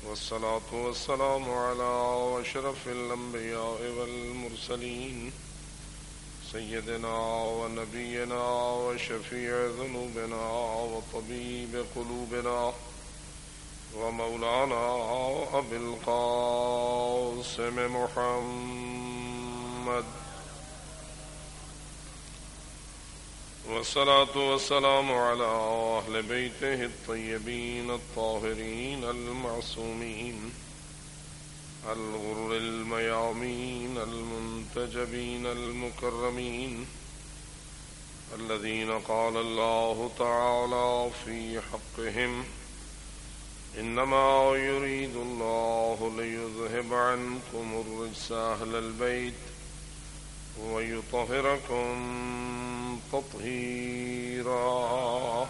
والصلاة والسلام على أشرف الأنبياء والمرسلين سيدنا ونبينا وشفيع ذنوبنا وطبيب قلوبنا ومولانا أبي القاسم محمد، والصلاة والسلام على أهل بيته الطيبين الطاهرين المعصومين الغر الميامين المنتجبين المكرمين الذين قال الله تعالى في حقهم: إنما يريد الله ليذهب عنكم الرجس أهل البيت ويطهركم تطهيرا.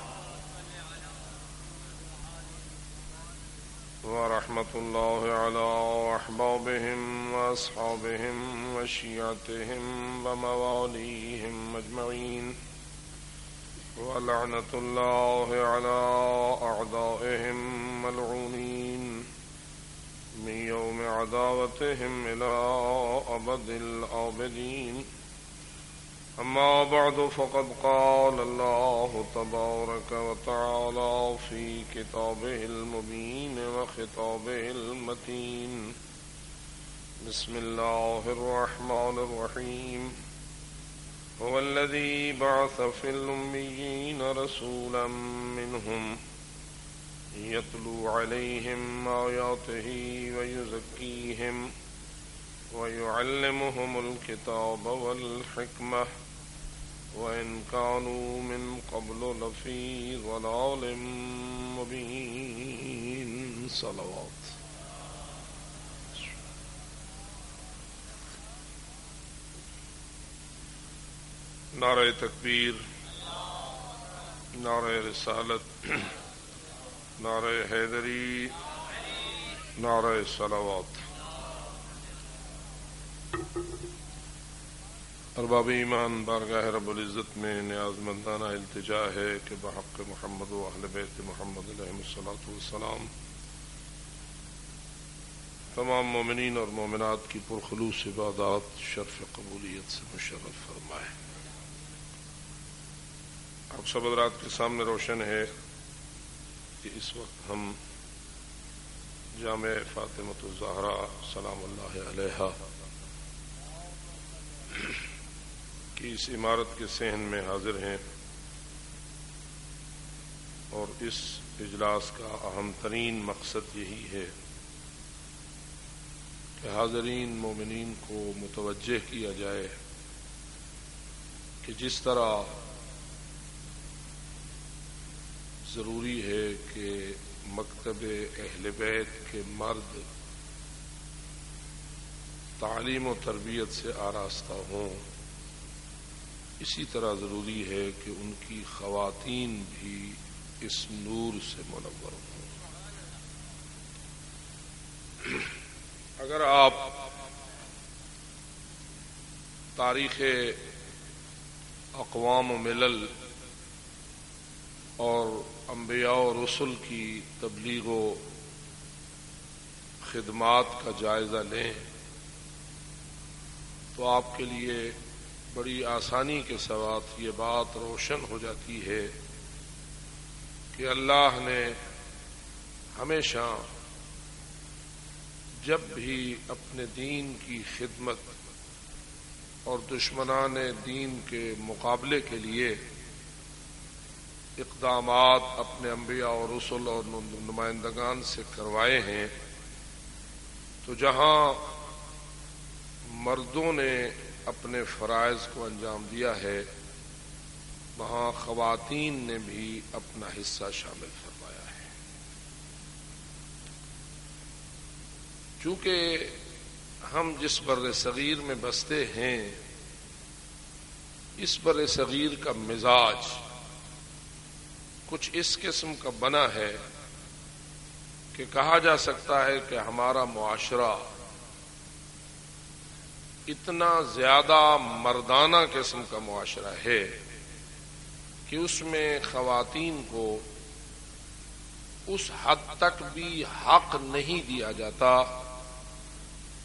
ورحمة الله على أحبابهم وأصحابهم وشيعتهم ومواليهم أجمعين، ولعنة الله على أعدائهم ملعونين من يوم عداوتهم إلى أبد الآبدين. أما بعد، فقد قال الله تبارك وتعالى في كتابه المبين وخطابه المتين: بسم الله الرحمن الرحيم. هو الذي بعث في الأميين رسولا منهم يتلو عليهم آياته ويزكيهم ويعلمهم الكتاب والحكمة وإن كانوا من قبل لفي ضلال مبين. صلوات. نعرہ تکبیر، نعرہ رسالت، نعرہ حیدری، نعرہ صلوات۔ ارباب ایمان، بارگاہ رب العزت میں نیاز مندانہ التجا ہے کہ بحق محمد و اہل بیت محمد علیہ الصلاۃ والسلام تمام مومنین اور مومنات کی پرخلوص عبادات شرف قبولیت سے مشرف فرمائے۔ آپ سب حضرات کے سامنے روشن ہے کہ اس وقت ہم جامع فاطمۃ الزہرا سلام اللہ علیہا کی اس عمارت کے صحن میں حاضر ہیں، اور اس اجلاس کا اہم ترین مقصد یہی ہے کہ حاضرین مومنین کو متوجہ کیا جائے کہ جس طرح ضروری ہے کہ مکتب اہل بیت کے مرد تعلیم و تربیت سے آراستہ ہوں، اسی طرح ضروری ہے کہ ان کی خواتین بھی اس نور سے منور ہوں۔ اگر آپ تاریخ اقوام و ملل اور انبیاء و رسل کی تبلیغ و خدمات کا جائزہ لیں تو آپ کے لیے بڑی آسانی کے ساتھ یہ بات روشن ہو جاتی ہے کہ اللہ نے ہمیشہ جب بھی اپنے دین کی خدمت اور دشمنان دین کے مقابلے کے لیے اقدامات اپنے انبیاء اور رسل اور نمائندگان سے کروائے ہیں، تو جہاں مردوں نے اپنے فرائض کو انجام دیا ہے، وہاں خواتین نے بھی اپنا حصہ شامل فرمایا ہے۔ چونکہ ہم جس بر صغیر میں بستے ہیں، اس بر صغیر کا مزاج کچھ اس قسم کا بنا ہے کہ کہا جا سکتا ہے کہ ہمارا معاشرہ اتنا زیادہ مردانہ قسم کا معاشرہ ہے کہ اس میں خواتین کو اس حد تک بھی حق نہیں دیا جاتا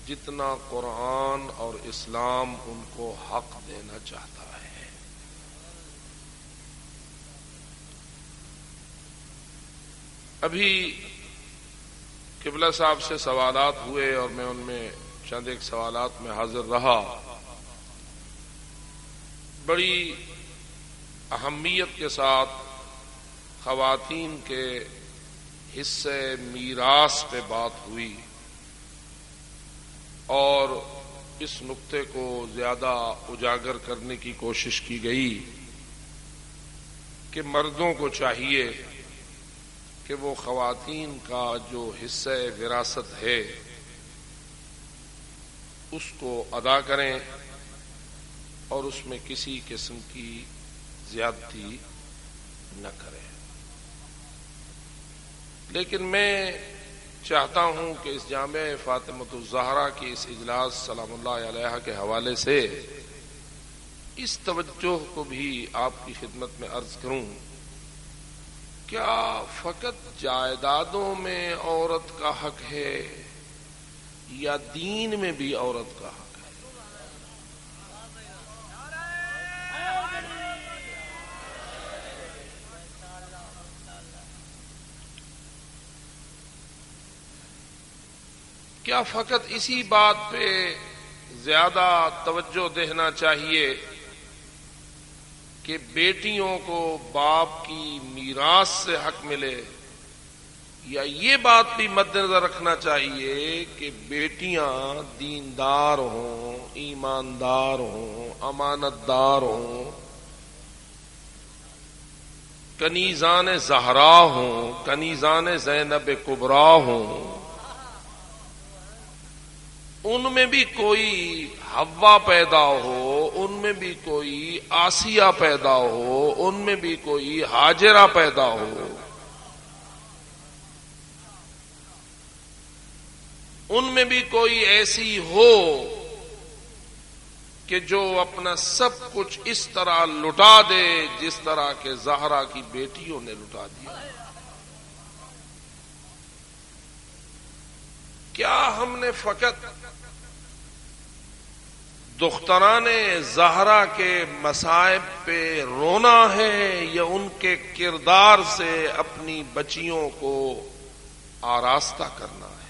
جتنا قرآن اور اسلام ان کو حق دینا چاہتا ہے۔ ابھی قبلہ صاحب سے سوالات ہوئے اور میں ان میں چند ایک سوالات میں حاضر رہا۔ بڑی اہمیت کے ساتھ خواتین کے حصے میراث پہ بات ہوئی اور اس نقطے کو زیادہ اجاگر کرنے کی کوشش کی گئی کہ مردوں کو چاہیے کہ وہ خواتین کا جو حصہ وراثت ہے اس کو ادا کریں اور اس میں کسی قسم کی زیادتی نہ کریں۔ لیکن میں چاہتا ہوں کہ اس جامع فاطمۃ الزہرا کی اس اجلاس سلام اللہ علیہا کے حوالے سے اس توجہ کو بھی آپ کی خدمت میں عرض کروں، کیا فقط جائیدادوں میں عورت کا حق ہے یا دین میں بھی عورت کا حق ہے؟ کیا فقط اسی بات پہ زیادہ توجہ دینا چاہیے کہ بیٹیوں کو باپ کی میراث سے حق ملے، یا یہ بات بھی مد نظر رکھنا چاہیے کہ بیٹیاں دیندار ہوں، ایماندار ہوں، امانت دار ہوں، کنیزان زہرا ہوں، کنیزان زینب کبریٰ ہوں، ان میں بھی کوئی حوا پیدا ہو، ان میں بھی کوئی آسیہ پیدا ہو، ان میں بھی کوئی ہاجرہ پیدا ہو، ان میں بھی کوئی ایسی ہو کہ جو اپنا سب کچھ اس طرح لٹا دے جس طرح کہ زہرا کی بیٹیوں نے لٹا دیا۔ کیا ہم نے فقط دختران زہرا کے مصائب پہ رونا ہے یا ان کے کردار سے اپنی بچیوں کو آراستہ کرنا ہے؟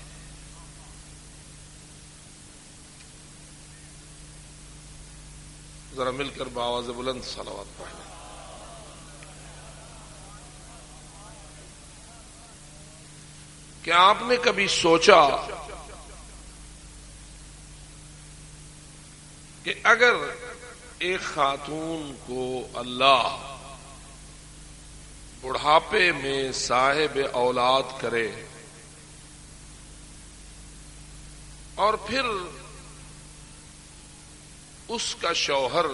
ذرا مل کر بآواز بلند صلوات پڑھیں۔ کیا آپ نے کبھی سوچا کہ اگر ایک خاتون کو اللہ بڑھاپے میں صاحب اولاد کرے اور پھر اس کا شوہر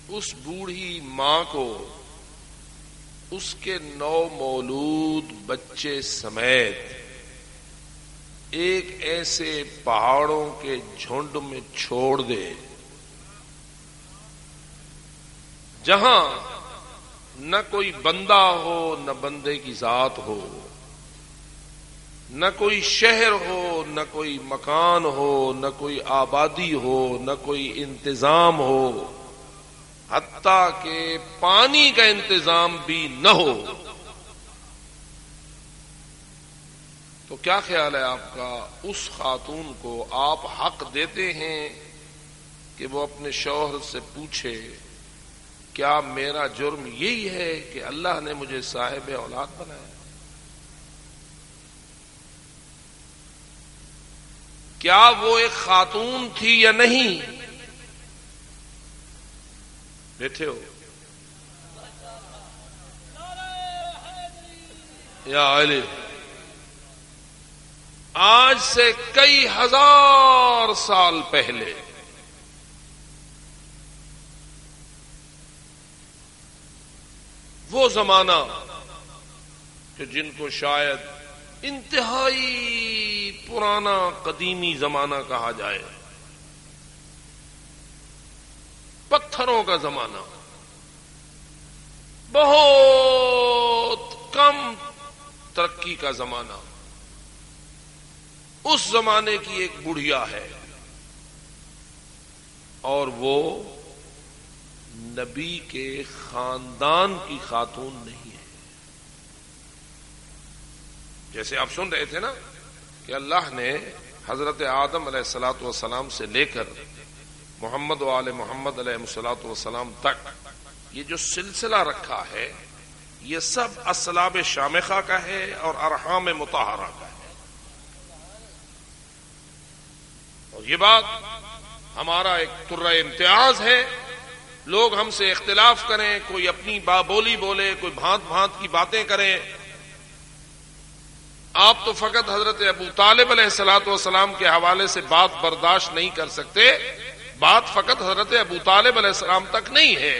اس بوڑھی ماں کو اس کے نو مولود بچے سمیت ایک ایسے پہاڑوں کے جھنڈ میں چھوڑ دے جہاں نہ کوئی بندہ ہو، نہ بندے کی ذات ہو، نہ کوئی شہر ہو، نہ کوئی مکان ہو، نہ کوئی آبادی ہو، نہ کوئی انتظام ہو، حتیٰ کہ پانی کا انتظام بھی نہ ہو، تو کیا خیال ہے آپ کا؟ اس خاتون کو آپ حق دیتے ہیں کہ وہ اپنے شوہر سے پوچھے کیا میرا جرم یہی ہے کہ اللہ نے مجھے صاحب اولاد بنایا؟ کیا وہ ایک خاتون تھی یا نہیں؟ بیٹھے ہو یا علی؟ آج سے کئی ہزار سال پہلے وہ زمانہ کہ جن کو شاید انتہائی پرانا قدیمی زمانہ کہا جائے، پتھروں کا زمانہ، بہت کم ترقی کا زمانہ، اس زمانے کی ایک بڑھیا ہے اور وہ نبی کے خاندان کی خاتون نہیں ہے۔ جیسے آپ سن رہے تھے نا کہ اللہ نے حضرت آدم علیہ الصلوۃ والسلام سے لے کر محمد و آل محمد علیہ الصلوۃ والسلام تک یہ جو سلسلہ رکھا ہے یہ سب اصلاب شامخہ کا ہے اور ارحام مطہرہ کا ہے۔ اور یہ بات ہمارا ایک طرہ امتیاز ہے۔ لوگ ہم سے اختلاف کریں، کوئی اپنی بولی بولے، کوئی بھانت بھانت کی باتیں کریں، آپ تو فقط حضرت ابو طالب علیہ الصلوۃ والسلام کے حوالے سے بات برداشت نہیں کر سکتے۔ بات فقط حضرت ابو طالب علیہ السلام تک نہیں ہے،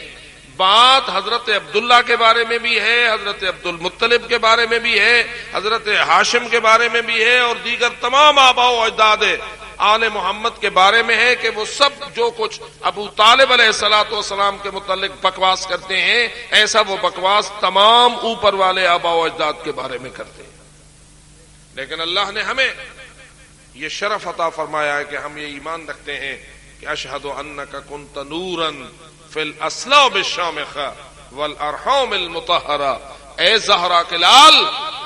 بات حضرت عبداللہ کے بارے میں بھی ہے، حضرت عبد المطلب کے بارے میں بھی ہے، حضرت ہاشم کے بارے میں بھی ہے، اور دیگر تمام آباء و اجداد آل محمد کے بارے میں ہے کہ وہ سب جو کچھ ابو طالب علیہ الصلوۃ والسلام کے متعلق بکواس کرتے ہیں، ایسا وہ بکواس تمام اوپر والے آباء و اجداد کے بارے میں کرتے ہیں۔ لیکن اللہ نے ہمیں یہ شرف عطا فرمایا ہے کہ ہم یہ ایمان رکھتے ہیں کہ اشہد انک کنت نورا فی الاصلاب الشامخہ والارحام المطہرہ، اے زہرا کے لال،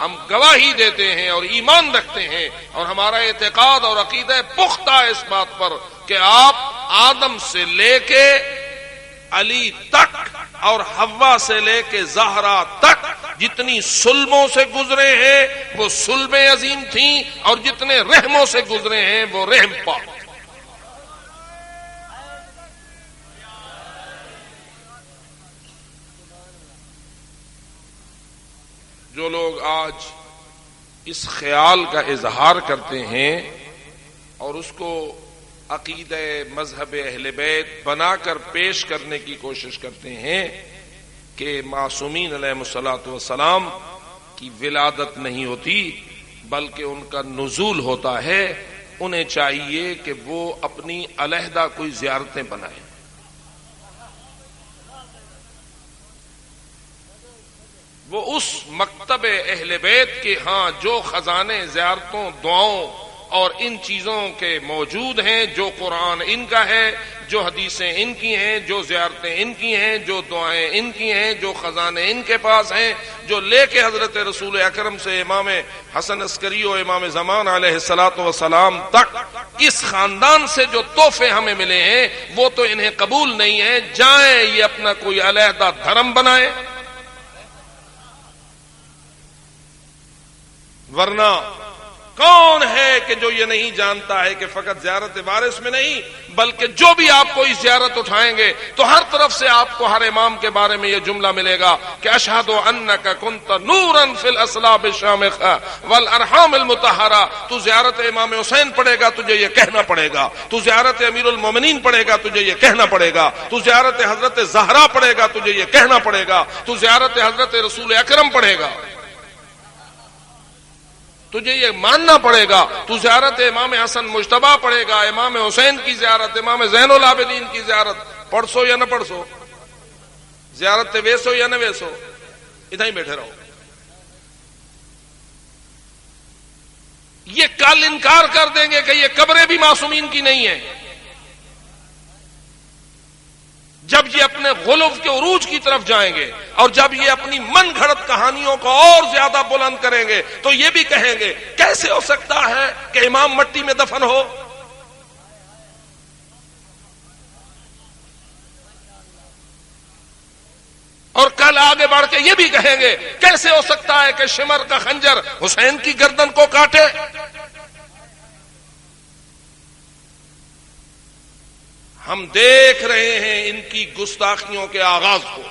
ہم گواہی دیتے ہیں اور ایمان رکھتے ہیں اور ہمارا اعتقاد اور عقیدہ پختہ ہے اس بات پر کہ آپ آدم سے لے کے علی تک اور حوا سے لے کے زہرا تک جتنی سلموں سے گزرے ہیں وہ سلمیں عظیم تھیں، اور جتنے رحموں سے گزرے ہیں وہ رحم پاک۔ جو لوگ آج اس خیال کا اظہار کرتے ہیں اور اس کو عقیدہ مذہب اہل بیت بنا کر پیش کرنے کی کوشش کرتے ہیں کہ معصومین علیہ الصلوۃ والسلام کی ولادت نہیں ہوتی بلکہ ان کا نزول ہوتا ہے، انہیں چاہیے کہ وہ اپنی علیحدہ کوئی زیارتیں بنائیں۔ وہ اس مکتب اہل بیت کے ہاں جو خزانے زیارتوں، دعاؤں اور ان چیزوں کے موجود ہیں، جو قرآن ان کا ہے، جو حدیثیں ان کی ہیں، جو زیارتیں ان کی ہیں، جو دعائیں ان کی ہیں، جو خزانے ان کے پاس ہیں، جو لے کے حضرت رسول اکرم سے امام حسن عسکری و امام زمان علیہ الصلوۃ والسلام تک اس خاندان سے جو تحفے ہمیں ملے ہیں وہ تو انہیں قبول نہیں ہے۔ جائیں یہ اپنا کوئی علیحدہ دھرم بنائیں، ورنہ کون ہے کہ جو یہ نہیں جانتا ہے کہ فقط زیارت وارث میں نہیں بلکہ جو بھی آپ کو اس زیارت اٹھائیں گے تو ہر طرف سے آپ کو ہر امام کے بارے میں یہ جملہ ملے گا کہ اشہد انک کنت نورا فی الاصلاب الشامخہ والارحام المطہرہ۔ تو زیارت امام حسین پڑھے گا تجھے یہ کہنا پڑے گا، تو زیارت امیر المومنین پڑھے گا تجھے یہ کہنا پڑے گا، تو زیارت حضرت زہرا پڑھے گا تجھے یہ کہنا پڑے گا، تو زیارت حضرت رسول اکرم پڑھے گا تجھے یہ ماننا پڑے گا، تو زیارت امام حسن مجتبیٰ پڑھے گا، امام حسین کی زیارت، امام زین العابدین کی زیارت، پڑھسو یا نہ پڑھسو، زیارت ویسو یا نہ ویسو، ادھر ہی بیٹھے رہو۔ یہ کل انکار کر دیں گے کہ یہ قبریں بھی معصومین کی نہیں ہیں، جب یہ اپنے غلو کے عروج کی طرف جائیں گے اور جب یہ اپنی من گھڑت کہانیوں کو اور زیادہ بلند کریں گے تو یہ بھی کہیں گے کیسے ہو سکتا ہے کہ امام مٹی میں دفن ہو، اور کل آگے بڑھ کے یہ بھی کہیں گے کیسے ہو سکتا ہے کہ شمر کا خنجر حسین کی گردن کو کاٹے۔ ہم دیکھ رہے ہیں ان کی گستاخیوں کے آغاز کو،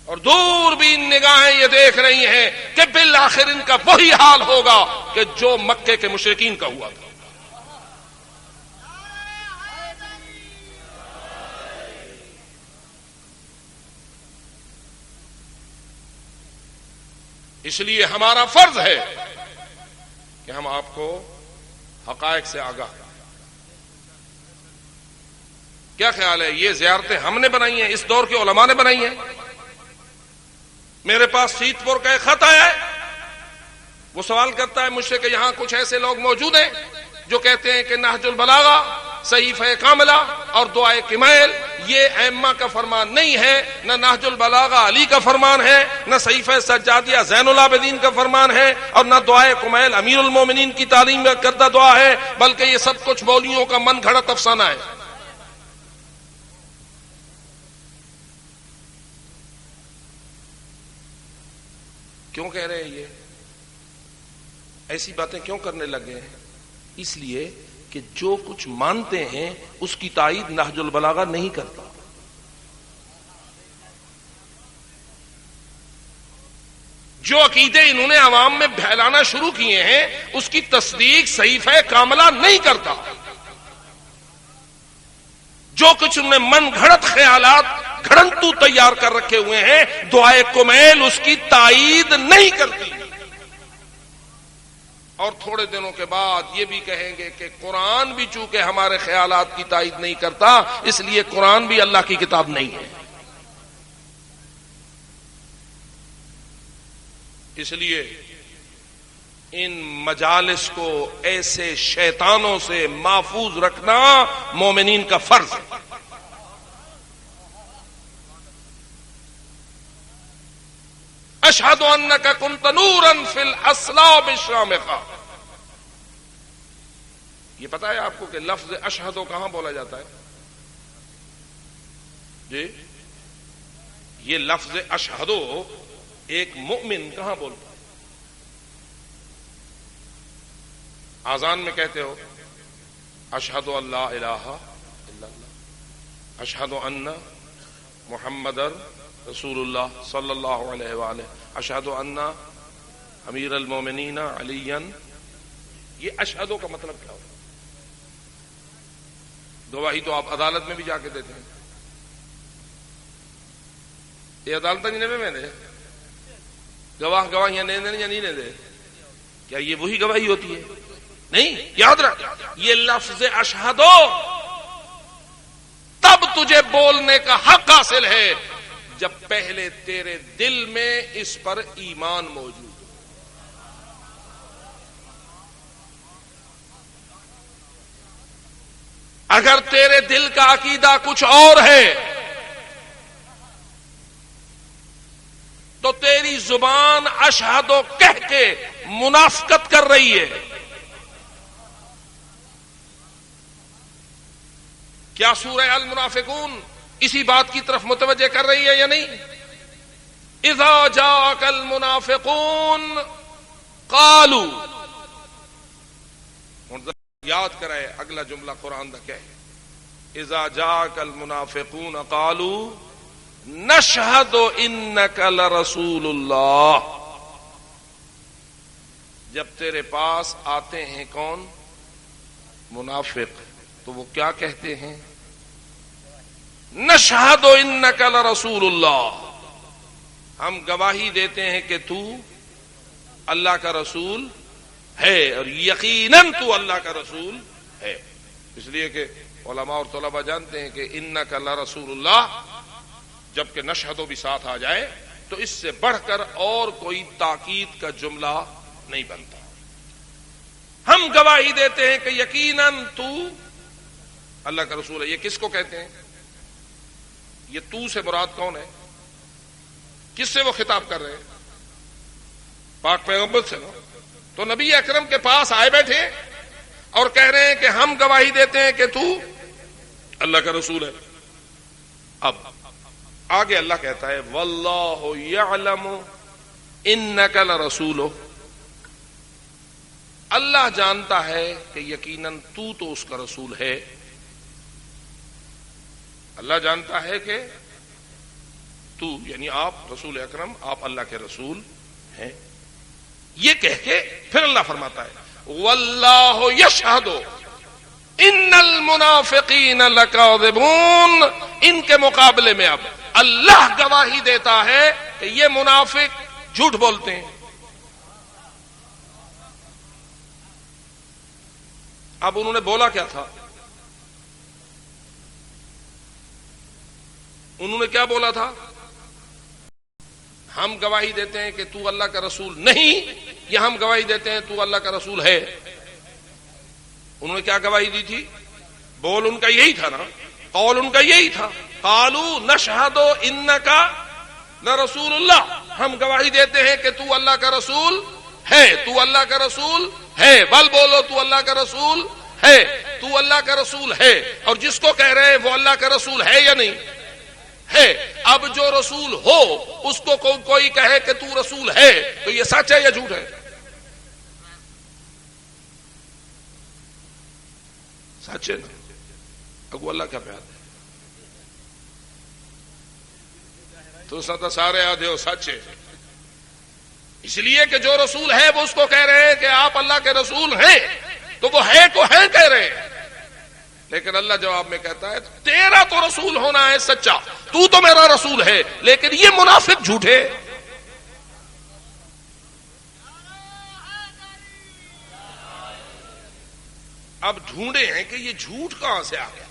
اور دور بھی ان نگاہیں یہ دیکھ رہی ہیں کہ بالآخر ان کا وہی حال ہوگا کہ جو مکے کے مشرکین کا ہوا تھا۔ اس لیے ہمارا فرض ہے کہ ہم آپ کو حقائق سے آگاہ کریں۔ کیا خیال ہے یہ زیارتیں ہم نے بنائی ہیں، اس دور کے علماء نے بنائی ہیں؟ میرے پاس سیت پور کا ایک خط آیا ہے، وہ سوال کرتا ہے مجھ سے کہ یہاں کچھ ایسے لوگ موجود ہیں جو کہتے ہیں کہ نہج البلاغہ، صحیفہ کاملہ اور دعائے کمیل یہ ائمہ کا فرمان نہیں ہے، نہ نہج البلاغہ علی کا فرمان ہے، نہ صحیفہ سجادیہ زین العابدین کا فرمان ہے، اور نہ دعائے کمیل امیر المومنین کی تعلیم کردہ دعا ہے، بلکہ یہ سب کچھ مولویوں کا من گھڑت افسانہ ہے۔ کیوں کہہ رہے ہیں یہ ایسی باتیں کیوں کرنے لگے ہیں؟ اس لیے کہ جو کچھ مانتے ہیں اس کی تائید نہج البلاغہ نہیں کرتا۔ جو عقیدے انہوں نے عوام میں پھیلانا شروع کیے ہیں اس کی تصدیق صحیفہ کاملہ نہیں کرتا۔ جو کچھ انہوں نے من گھڑت خیالات گھڑنتو تیار کر رکھے ہوئے ہیں، دعائے کمیل اس کی تائید نہیں کرتی۔ اور تھوڑے دنوں کے بعد یہ بھی کہیں گے کہ قرآن بھی چونکہ ہمارے خیالات کی تائید نہیں کرتا اس لیے قرآن بھی اللہ کی کتاب نہیں ہے۔ اس لیے ان مجالس کو ایسے شیطانوں سے محفوظ رکھنا مومنین کا فرض ہے۔ اشہد انک کنت نورا فی الاصلاب الشامخہ، یہ پتا ہے آپ کو کہ لفظ اشہدو کہاں بولا جاتا ہے؟ جی یہ لفظ اشہدو ایک مومن کہاں بولتا ہے؟ آذان میں کہتے ہو اشہد ان لا الہ الا اللہ، اشہد ان محمد رسول اللہ صلی اللہ علیہ وآلہ، اشہد ان امیر المومنین علی، یہ اشہدو کا مطلب کیا ہوتا ہے؟ گواہی تو آپ عدالت میں بھی جا کے دیتے ہیں، یہ عدالت میں دے گواہیاں دیں یا نہیں دے؟ کیا یہ وہی گواہی ہوتی ہے؟ نہیں، یاد رکھ یہ لفظ اشہدو تب تجھے بولنے کا حق حاصل ہے جب پہلے تیرے دل میں اس پر ایمان موجود ہو۔ اگر تیرے دل کا عقیدہ کچھ اور ہے تو تیری زبان اشہدو کہہ کے منافقت کر رہی ہے۔ کیا سورہ المنافقون اسی بات کی طرف متوجہ کر رہی ہے یا نہیں؟ اذا جاءک المنافقون قالوا، یاد کرائے اگلا جملہ قرآن دا کیا ہے؟ اذا جاءک المنافقون قالوا نشہد انک لرسول اللہ، جب تیرے پاس آتے ہیں کون؟ منافق، تو وہ کیا کہتے ہیں؟ نشہد انک لرسول اللہ، ہم گواہی دیتے ہیں کہ تو اللہ کا رسول ہے، اور یقیناً تو اللہ کا رسول ہے۔ اس لیے کہ علماء اور طلباء جانتے ہیں کہ انک لرسول اللہ جبکہ نشہدو بھی ساتھ آ جائے تو اس سے بڑھ کر اور کوئی تاکید کا جملہ نہیں بنتا۔ ہم گواہی دیتے ہیں کہ یقیناً تو اللہ کا رسول ہے۔ یہ کس کو کہتے ہیں؟ یہ تو سے مراد کون ہے؟ کس سے وہ خطاب کر رہے ہیں؟ پاک پیغمبر سے نا؟ تو نبی اکرم کے پاس آئے بیٹھے اور کہہ رہے ہیں کہ ہم گواہی دیتے ہیں کہ تو اللہ کا رسول ہے۔ اب آگے اللہ کہتا ہے واللہ یعلم انک لرسولہ، اللہ جانتا ہے کہ یقیناً تو اس کا رسول ہے۔ اللہ جانتا ہے کہ تو یعنی آپ رسول اکرم، آپ اللہ کے رسول ہیں۔ یہ کہہ کے پھر اللہ فرماتا ہے واللہ یشہد ان المنافقین لکاذبون، ان کے مقابلے میں اب اللہ گواہی دیتا ہے کہ یہ منافق جھوٹ بولتے ہیں۔ اب انہوں نے بولا کیا تھا؟ انہوں نے کیا بولا تھا؟ ہم گواہی دیتے ہیں کہ تو اللہ کا رسول نہیں، یا ہم گواہی دیتے ہیں تو اللہ کا رسول ہے؟ انہوں نے کیا گواہی دی تھی؟ بول ان کا یہی تھا نا، قول ان کا یہی تھا، قالوا نشہد انک لرسول اللہ، ہم گواہی دیتے ہیں کہ تو اللہ کا رسول ہے، تو اللہ کا رسول ہے، بل بولو تو اللہ کا رسول ہے، تو اللہ کا رسول ہے۔ اور جس کو کہہ رہے ہیں وہ اللہ کا رسول ہے یا نہیں ہے؟ اب جو رسول ہو اس کو کوئی کہے کہ تو رسول ہے تو یہ سچ ہے یا جھوٹ ہے؟ سچ ہے نا؟ اگو اللہ کا پیار ہے تو ستا سارے آدھے ہو سچ ہے، اس لیے کہ جو رسول ہے وہ اس کو کہہ رہے ہیں کہ آپ اللہ کے رسول ہیں، تو وہ ہے کو ہے کہہ رہے ہیں، لیکن اللہ جواب میں کہتا ہے تیرا تو رسول ہونا ہے سچا، تو میرا رسول ہے، لیکن یہ منافق جھوٹے۔ اب ڈھونڈے ہیں کہ یہ جھوٹ کہاں سے آ گیا،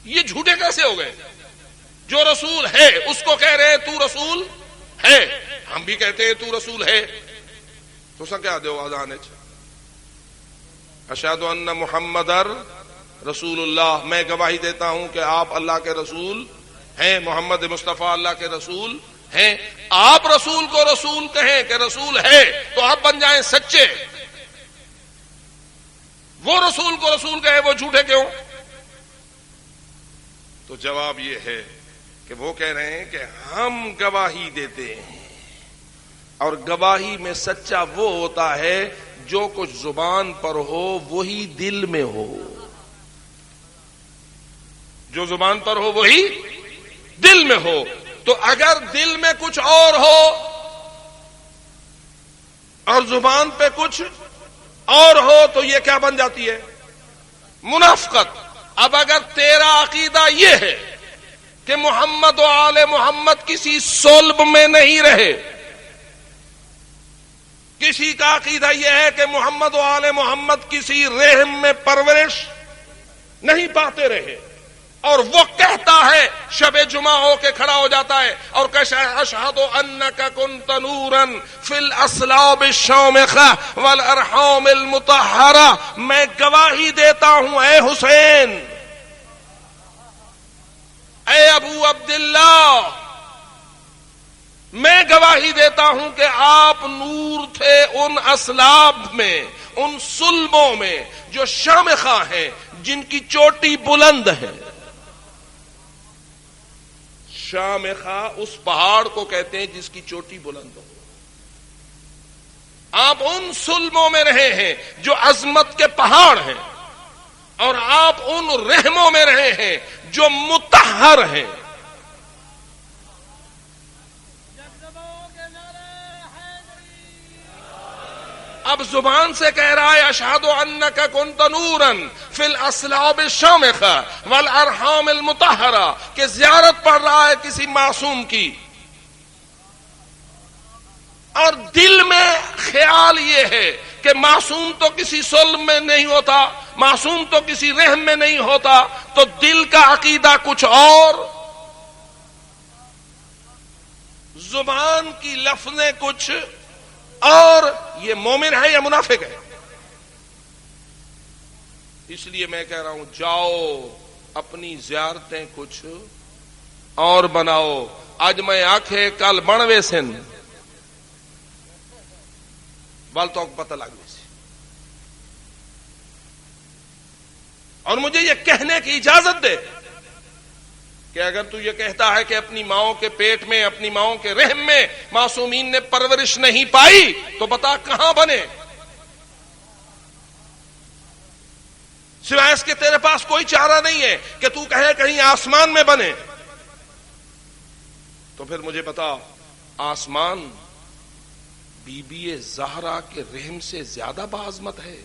یہ جھوٹے کیسے ہو گئے؟ جو رسول ہے اس کو کہہ رہے تو رسول ہے، ہم بھی کہتے ہیں تو رسول ہے، تو سا کیا دو آزانے اشہد ان محمد رسول اللہ، میں گواہی دیتا ہوں کہ آپ اللہ کے رسول ہیں، محمد مصطفیٰ اللہ کے رسول ہیں۔ آپ رسول کو رسول کہیں کہ رسول ہے تو آپ بن جائیں سچے، وہ رسول کو رسول کہے وہ جھوٹے کیوں؟ تو جواب یہ ہے کہ وہ کہہ رہے ہیں کہ ہم گواہی دیتے ہیں، اور گواہی میں سچا وہ ہوتا ہے جو کچھ زبان پر ہو وہی دل میں ہو، جو زبان پر ہو وہی دل میں ہو۔ تو اگر دل میں کچھ اور ہو اور زبان پہ کچھ اور ہو تو یہ کیا بن جاتی ہے؟ منافقت۔ اب اگر تیرا عقیدہ یہ ہے کہ محمد و آل محمد کسی صلب میں نہیں رہے، کسی کا عقیدہ یہ ہے کہ محمد و آل محمد کسی رحم میں پرورش نہیں پاتے رہے، اور وہ کہتا ہے شب جمعہ ہو کے کھڑا ہو جاتا ہے اور کہتا ہے اشہد انک کنت نورا فی الاصلاب الشامخہ والارحام المطہرہ، میں گواہی دیتا ہوں اے حسین، اے ابو عبداللہ، میں گواہی دیتا ہوں کہ آپ نور تھے ان اصلاب میں، ان صلبوں میں جو شامخہ ہیں، جن کی چوٹی بلند ہے۔ شامخہ اس پہاڑ کو کہتے ہیں جس کی چوٹی بلند ہو۔ آپ ان صلبوں میں رہے ہیں جو عظمت کے پہاڑ ہیں، اور آپ ان رحموں میں رہے ہیں جو مطہر ہیں۔ اب زبان سے کہہ رہا ہے اشہد انک کنت نورا فی الاصلاب الشامخہ والارحام المطہرہ، کہ زیارت پڑھ رہا ہے کسی معصوم کی، اور دل میں خیال یہ ہے کہ معصوم تو کسی صلب میں نہیں ہوتا، معصوم تو کسی رحم میں نہیں ہوتا، تو دل کا عقیدہ کچھ اور، زبان کی لفظیں کچھ اور، یہ مومن ہے یا منافق ہے؟ اس لیے میں کہہ رہا ہوں جاؤ اپنی زیارتیں کچھ اور بناؤ۔ آج میں آنکھیں کل بنوے سن بال تو پتہ لگ گئی، اور مجھے یہ کہنے کی اجازت دے کہ اگر تو یہ کہتا ہے کہ اپنی ماؤں کے پیٹ میں، اپنی ماؤں کے رحم میں معصومین نے پرورش نہیں پائی، تو بتا کہاں بنے؟ سوائے اس کے تیرے پاس کوئی چارہ نہیں ہے کہ تو کہے کہیں آسمان میں بنے۔ تو پھر مجھے بتا، آسمان بی بی زہرا کے رحم سے زیادہ باعظمت ہے؟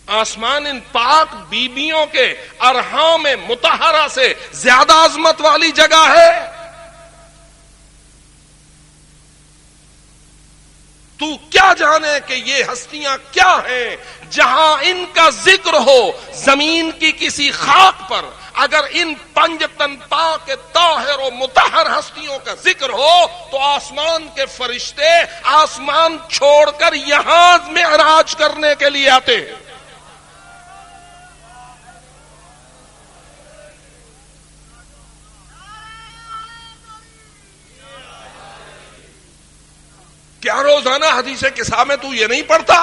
آسمان ان پاک بیبیوں کے ارحام مطہرہ سے زیادہ عظمت والی جگہ ہے؟ تو کیا جانے کہ یہ ہستیاں کیا ہیں، جہاں ان کا ذکر ہو زمین کی کسی خاک پر، اگر ان پنج تن پاک طاہر و مطہر ہستیوں کا ذکر ہو تو آسمان کے فرشتے آسمان چھوڑ کر یہاں معراج کرنے کے لیے آتے ہیں۔ کیا روزانہ حدیث قصہ میں تو یہ نہیں پڑھتا؟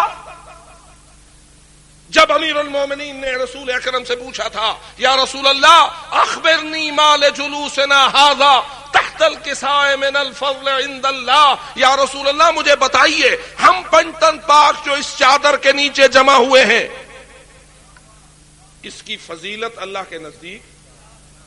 جب امیر المومنین نے رسول اکرم سے پوچھا تھا یا رسول اللہ اخبرنی مال جلوسنا ھذا تحت الکساء من الفضل عند اللہ، یا رسول اللہ مجھے بتائیے ہم پنجتن پاک جو اس چادر کے نیچے جمع ہوئے ہیں اس کی فضیلت اللہ کے نزدیک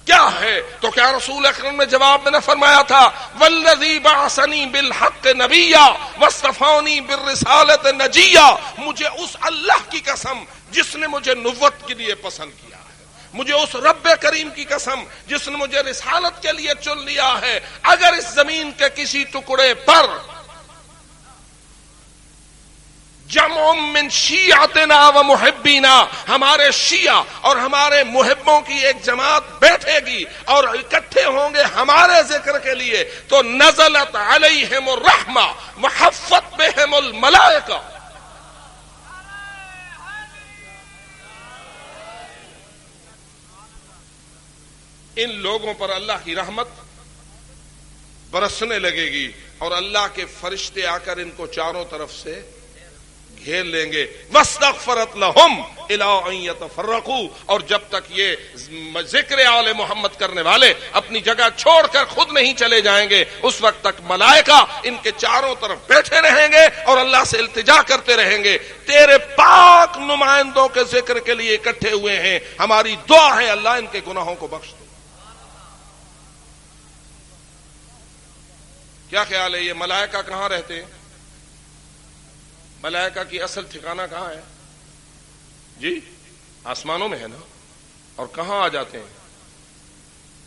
کیا ہے؟ تو کیا رسول اکرم نے جواب میں نے فرمایا تھا والذی بعثنی بالحق نبیا واصطفانی بالرسالۃ نجیا، مجھے اس اللہ کی قسم جس نے مجھے نبوت کے لیے پسند کیا ہے، مجھے اس رب کریم کی قسم جس نے مجھے رسالت کے لیے چن لیا ہے، اگر اس زمین کے کسی ٹکڑے پر جمع من شیعتنا و محبینا، ہمارے شیعہ اور ہمارے محبوں کی ایک جماعت بیٹھے گی اور اکٹھے ہوں گے ہمارے ذکر کے لیے، تو نزلت علیہم الرحمہ وحفت بہم الملائکہ، ان لوگوں پر اللہ کی رحمت برسنے لگے گی اور اللہ کے فرشتے آ کر ان کو چاروں طرف سے گھیر لیں گے۔ واستغفرت لهم الى ان يتفرقوا، اور جب تک یہ ذکر آل محمد کرنے والے اپنی جگہ چھوڑ کر خود نہیں چلے جائیں گے اس وقت تک ملائکہ ان کے چاروں طرف بیٹھے رہیں گے اور اللہ سے التجا کرتے رہیں گے تیرے پاک نمائندوں کے ذکر کے لیے اکٹھے ہوئے ہیں، ہماری دعا ہے اللہ ان کے گناہوں کو بخش دے۔ کیا خیال ہے یہ ملائکہ کہاں رہتے ہیں؟ ملائکہ کی اصل ٹھکانہ کہاں ہے؟ جی آسمانوں میں ہے نا، اور کہاں آ جاتے ہیں؟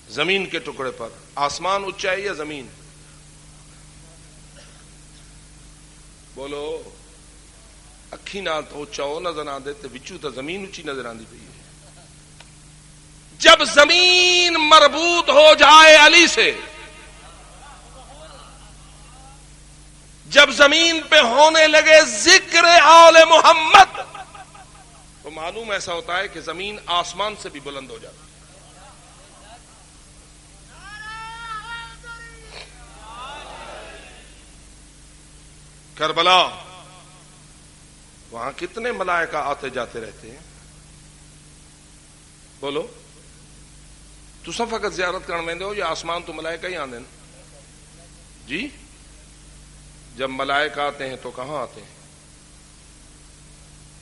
زمین کے ٹکڑے پر۔ آسمان اونچا ہے یا زمین؟ بولو، اکھی نال تو اونچا ہو نظر آندے تے وچوں تو زمین اونچی نظر آندی پئی ہے۔ جب زمین مربوط ہو جائے علی سے، جب زمین پہ ہونے لگے ذکر آل محمد، تو معلوم ایسا ہوتا ہے کہ زمین آسمان سے بھی بلند ہو جاتی ہے۔ کربلا، وہاں کتنے ملائکہ آتے جاتے رہتے ہیں؟ بولو، تسا فقط زیارت کرنے ویندے ہو یا آسمان تو ملائکہ ہی آندے ہیں؟ جی جب ملائکہ آتے ہیں تو کہاں آتے ہیں؟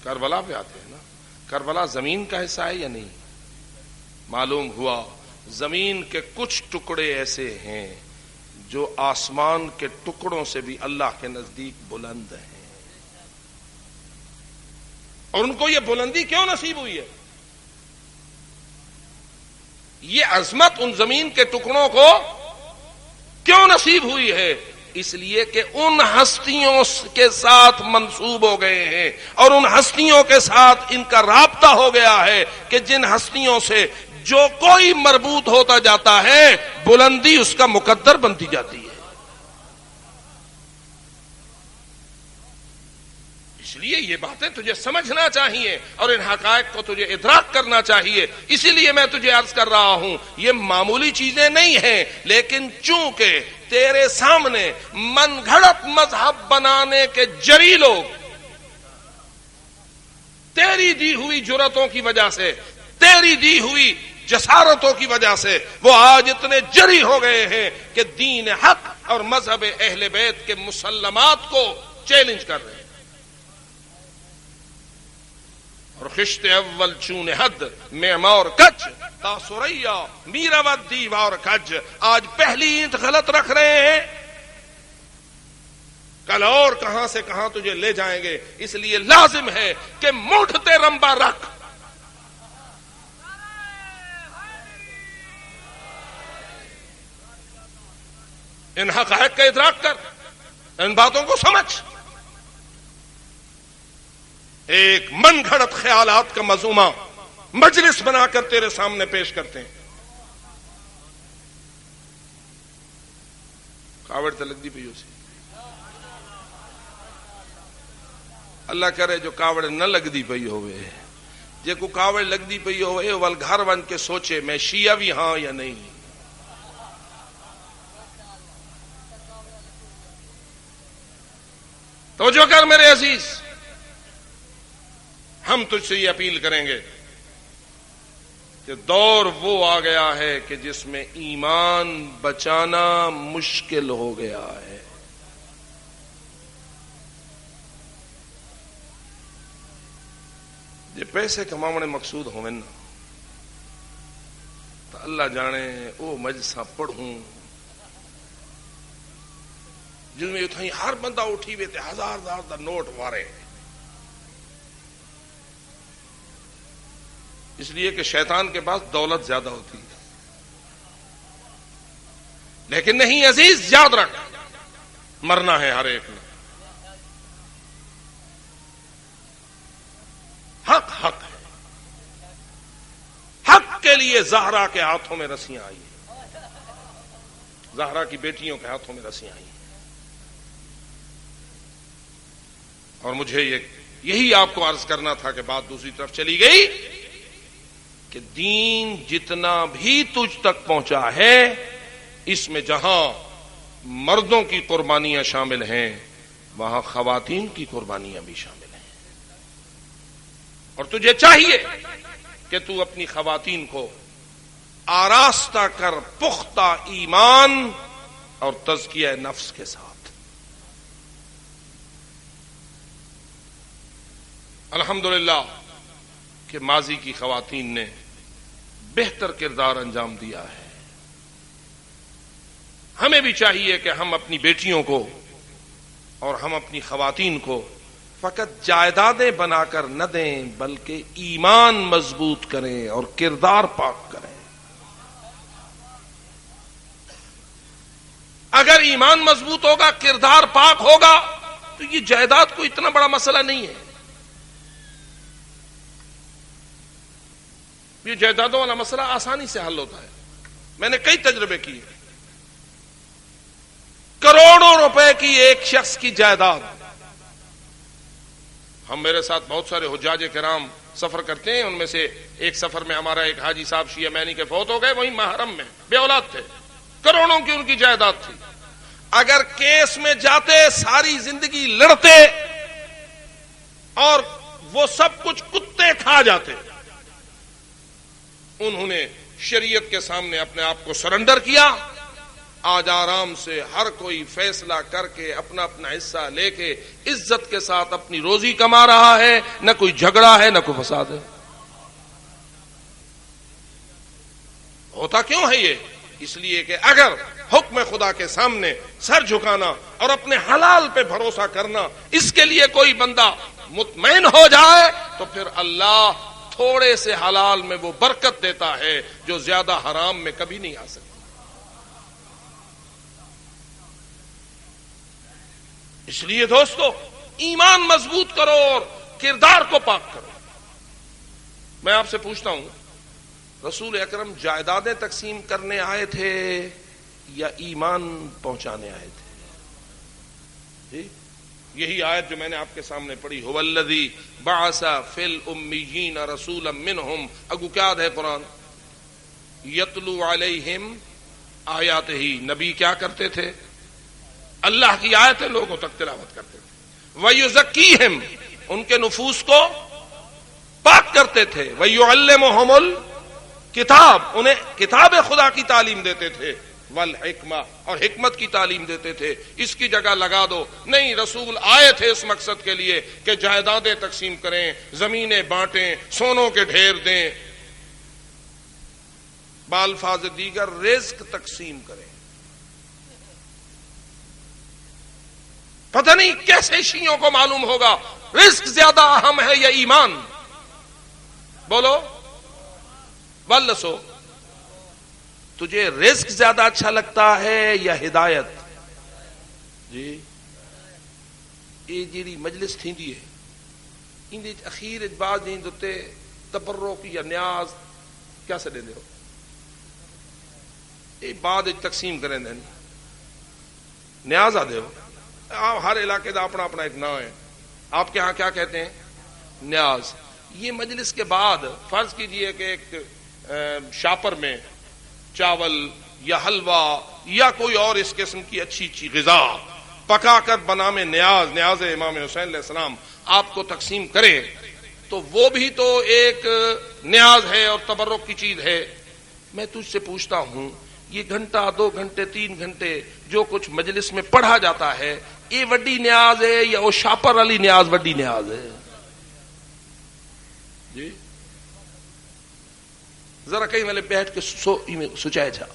کربلا پہ آتے ہیں نا۔ کربلا زمین کا حصہ ہے یا نہیں؟ معلوم ہوا زمین کے کچھ ٹکڑے ایسے ہیں جو آسمان کے ٹکڑوں سے بھی اللہ کے نزدیک بلند ہیں، اور ان کو یہ بلندی کیوں نصیب ہوئی ہے؟ یہ عظمت ان زمین کے ٹکڑوں کو کیوں نصیب ہوئی ہے؟ اس لیے کہ ان ہستیوں کے ساتھ منسوب ہو گئے ہیں اور ان ہستیوں کے ساتھ ان کا رابطہ ہو گیا ہے کہ جن ہستیوں سے جو کوئی مربوط ہوتا جاتا ہے بلندی اس کا مقدر بنتی جاتی ہے۔ اس لیے یہ باتیں تجھے سمجھنا چاہیے اور ان حقائق کو تجھے ادراک کرنا چاہیے۔ اسی لیے میں تجھے عرض کر رہا ہوں یہ معمولی چیزیں نہیں ہیں، لیکن چونکہ تیرے سامنے من گھڑت مذہب بنانے کے جری لوگ تیری دی ہوئی جرتوں کی وجہ سے، تیری دی ہوئی جسارتوں کی وجہ سے وہ آج اتنے جری ہو گئے ہیں کہ دین حق اور مذہب اہل بیت کے مسلمات کو چیلنج کر رہے ہیں۔ اور خشت اول چون حد معمار کچ تا سریا میراوت دیوار کج، آج پہلی اینٹ غلط رکھ رہے ہیں، کل اور کہاں سے کہاں تجھے لے جائیں گے۔ اس لیے لازم ہے کہ مٹھتے رمبا رکھ، ان حقائق کا ادراک کر، ان باتوں کو سمجھ۔ ایک من گھڑت خیالات کا منظومہ مجلس بنا کر تیرے سامنے پیش کرتے ہیں. کاوڑ تو لگ دی پی اسی اللہ کرے جو کاوڑ نہ لگ دی پئی ہوئے جے کو کاوڑ لگ دی پئی ہوئے ول گھر ون کے سوچے میں شیعہ بھی ہاں یا نہیں. توجہ کر میرے عزیز, ہم تجھ سے یہ اپیل کریں گے کہ دور وہ آ گیا ہے کہ جس میں ایمان بچانا مشکل ہو گیا ہے. جے پیسے کماونے مقصود ہوئے نا تو اللہ جانے او مجلساں پڑھوں جن میں اتھائی ہر بندہ اٹھی وے تے ہزار دا نوٹ وارے, اس لیے کہ شیطان کے پاس دولت زیادہ ہوتی ہے. لیکن نہیں عزیز, یاد رکھ مرنا ہے ہر ایک نے. حق حق ہے, حق کے لیے زہرا کے ہاتھوں میں رسیاں آئی ہیں, زہرا کی بیٹیوں کے ہاتھوں میں رسیاں آئی ہیں. اور مجھے یہی آپ کو عرض کرنا تھا کہ بات دوسری طرف چلی گئی کہ دین جتنا بھی تجھ تک پہنچا ہے اس میں جہاں مردوں کی قربانیاں شامل ہیں وہاں خواتین کی قربانیاں بھی شامل ہیں. اور تجھے چاہیے کہ تو اپنی خواتین کو آراستہ کر پختہ ایمان اور تزکیہ نفس کے ساتھ. الحمدللہ کہ ماضی کی خواتین نے بہتر کردار انجام دیا ہے. ہمیں بھی چاہیے کہ ہم اپنی بیٹیوں کو اور ہم اپنی خواتین کو فقط جائیدادیں بنا کر نہ دیں بلکہ ایمان مضبوط کریں اور کردار پاک کریں. اگر ایمان مضبوط ہوگا, کردار پاک ہوگا تو یہ جائیداد کوئی اتنا بڑا مسئلہ نہیں ہے. یہ جائیدادوں والا مسئلہ آسانی سے حل ہوتا ہے. میں نے کئی تجربے کیے. کروڑوں روپے کی ایک شخص کی جائیداد, ہم میرے ساتھ بہت سارے حجاج کرام سفر کرتے ہیں, ان میں سے ایک سفر میں ہمارا ایک حاجی صاحب شیعہ مینی کے فوت ہو گئے, وہیں محرم میں بے اولاد تھے, کروڑوں کی ان کی جائیداد تھی. اگر کیس میں جاتے ساری زندگی لڑتے اور وہ سب کچھ کتے کھا جاتے. انہوں نے شریعت کے سامنے اپنے آپ کو سرنڈر کیا. آج آرام سے ہر کوئی فیصلہ کر کے اپنا اپنا حصہ لے کے عزت کے ساتھ اپنی روزی کما رہا ہے, نہ کوئی جھگڑا ہے نہ کوئی فساد ہے. ہوتا کیوں ہے یہ؟ اس لیے کہ اگر حکم خدا کے سامنے سر جھکانا اور اپنے حلال پہ بھروسہ کرنا اس کے لیے کوئی بندہ مطمئن ہو جائے تو پھر اللہ تھوڑے سے حلال میں وہ برکت دیتا ہے جو زیادہ حرام میں کبھی نہیں آ سکتی. اس لیے دوستو ایمان مضبوط کرو اور کردار کو پاک کرو. میں آپ سے پوچھتا ہوں, رسول اکرم جائیدادیں تقسیم کرنے آئے تھے یا ایمان پہنچانے آئے تھے؟ جی یہی آیت جو میں نے آپ کے سامنے پڑھی, هو الذی بعث فی الامیین رسولا منہم, اگو کیا ہے قرآن, یتلو علیہم آیاتہ. نبی کیا کرتے تھے؟ اللہ کی آیتیں لوگوں تک تلاوت کرتے تھے. وَيُزَكِّيهِمْ, ان کے نفوس کو پاک کرتے تھے. وَيُعَلِّمُهُمُ الْكِتَابَ, انہیں کتاب خدا کی تعلیم دیتے تھے. والحکمہ, اور حکمت کی تعلیم دیتے تھے. اس کی جگہ لگا دو نہیں, رسول آئے تھے اس مقصد کے لیے کہ جائیدادیں تقسیم کریں, زمینیں بانٹیں, سونوں کے ڈھیر دیں, بالفاظ دیگر رزق تقسیم کریں. پتہ نہیں کیسے شیعوں کو معلوم ہوگا رزق زیادہ اہم ہے یا ایمان؟ بولو واللسو, تجھے رزق زیادہ اچھا لگتا ہے یا ہدایت؟ جی یہ جیڑی مجلس تھیندی ہے اندے اخیر بعد نہیں دوتے تبرک یا نیاز کیا سے دے ہو یہ بعد تقسیم کریں دیں نیاز آ دے ہو آپ ہر علاقے دا اپنا اپنا ایک نام ہے آپ کے ہاں کیا کہتے ہیں نیاز یہ مجلس کے بعد فرض کیجئے کہ ایک شاپر میں چاول یا حلوہ یا کوئی اور اس قسم کی اچھی غذا پکا کر بنا میں نیاز امام حسین علیہ السلام آپ کو تقسیم کرے تو وہ بھی تو ایک نیاز ہے اور تبرک کی چیز ہے. میں تجھ سے پوچھتا ہوں یہ گھنٹہ 2 گھنٹے 3 گھنٹے جو کچھ مجلس میں پڑھا جاتا ہے یہ وڈی نیاز ہے یا وہ شاپر والی نیاز وڈی نیاز ہے؟ جی ذرا کہیں والے بیٹھ کے سوچائے جا.